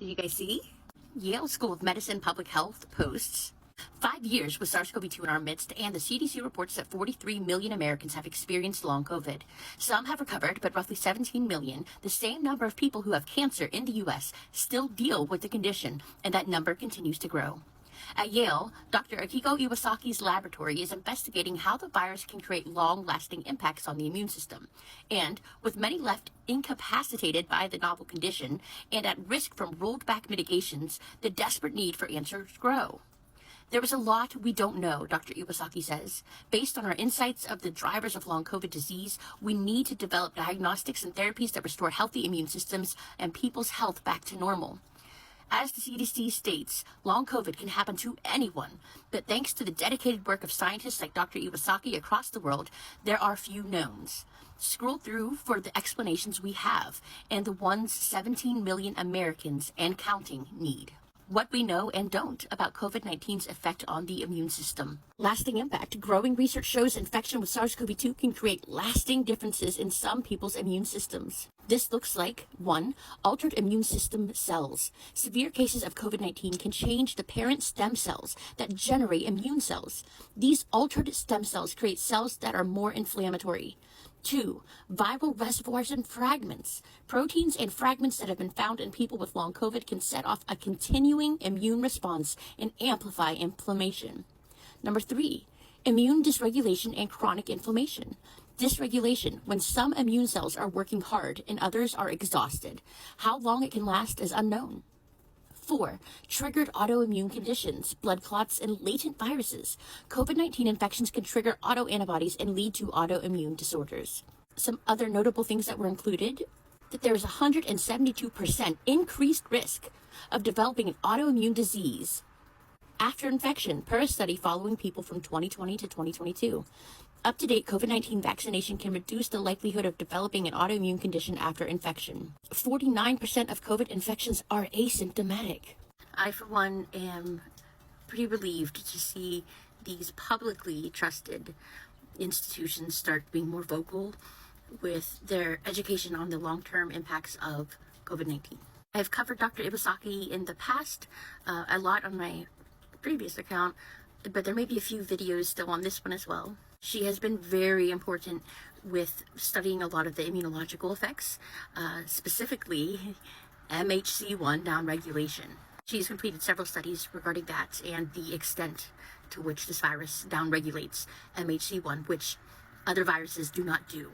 Did you guys see? Yale School of Medicine Public Health posts 5 years with SARS-CoV-2 in our midst, and the CDC reports that 43 million Americans have experienced long COVID. Some have recovered, but roughly 17 million, the same number of people who have cancer in the U.S., still deal with the condition, and that number continues to grow. At Yale, Dr. Akiko Iwasaki's laboratory is investigating how the virus can create long-lasting impacts on the immune system. And with many left incapacitated by the novel condition and at risk from rolled-back mitigations, the desperate need for answers grow. There is a lot we don't know, Dr. Iwasaki says. Based on our insights of the drivers of long COVID disease, we need to develop diagnostics and therapies that restore healthy immune systems and people's health back to normal. As the CDC states, long COVID can happen to anyone, but thanks to the dedicated work of scientists like Dr. Iwasaki across the world, there are few knowns. Scroll through for the explanations we have and the ones 17 million Americans and counting need. What we know and don't about COVID-19's effect on the immune system. Lasting impact. Growing research shows infection with SARS-CoV-2 can create lasting differences in some people's immune systems. This looks like 1. Altered immune system cells. Severe cases of COVID-19 can change the parent stem cells that generate immune cells. These altered stem cells create cells that are more inflammatory. 2. Viral reservoirs and fragments. Proteins and fragments that have been found in people with long COVID can set off a continuing immune response and amplify inflammation. Number 3. Immune dysregulation and chronic inflammation. Dysregulation, when some immune cells are working hard and others are exhausted. How long it can last is unknown. 4. Triggered autoimmune conditions, blood clots, and latent viruses. COVID-19 infections can trigger autoantibodies and lead to autoimmune disorders. Some other notable things that were included, that there is a 172% increased risk of developing an autoimmune disease after infection per a study following people from 2020 to 2022. Up-to-date COVID-19 vaccination can reduce the likelihood of developing an autoimmune condition after infection. 49% of COVID infections are asymptomatic. I, for one, am pretty relieved to see these publicly trusted institutions start being more vocal with their education on the long-term impacts of COVID-19. I've covered Dr. Iwasaki in the past a lot on my previous account, but there may be a few videos still on this one as well. She has been very important with studying a lot of the immunological effects, specifically MHC1 downregulation. She's completed several studies regarding that and the extent to which this virus downregulates MHC1, which other viruses do not do.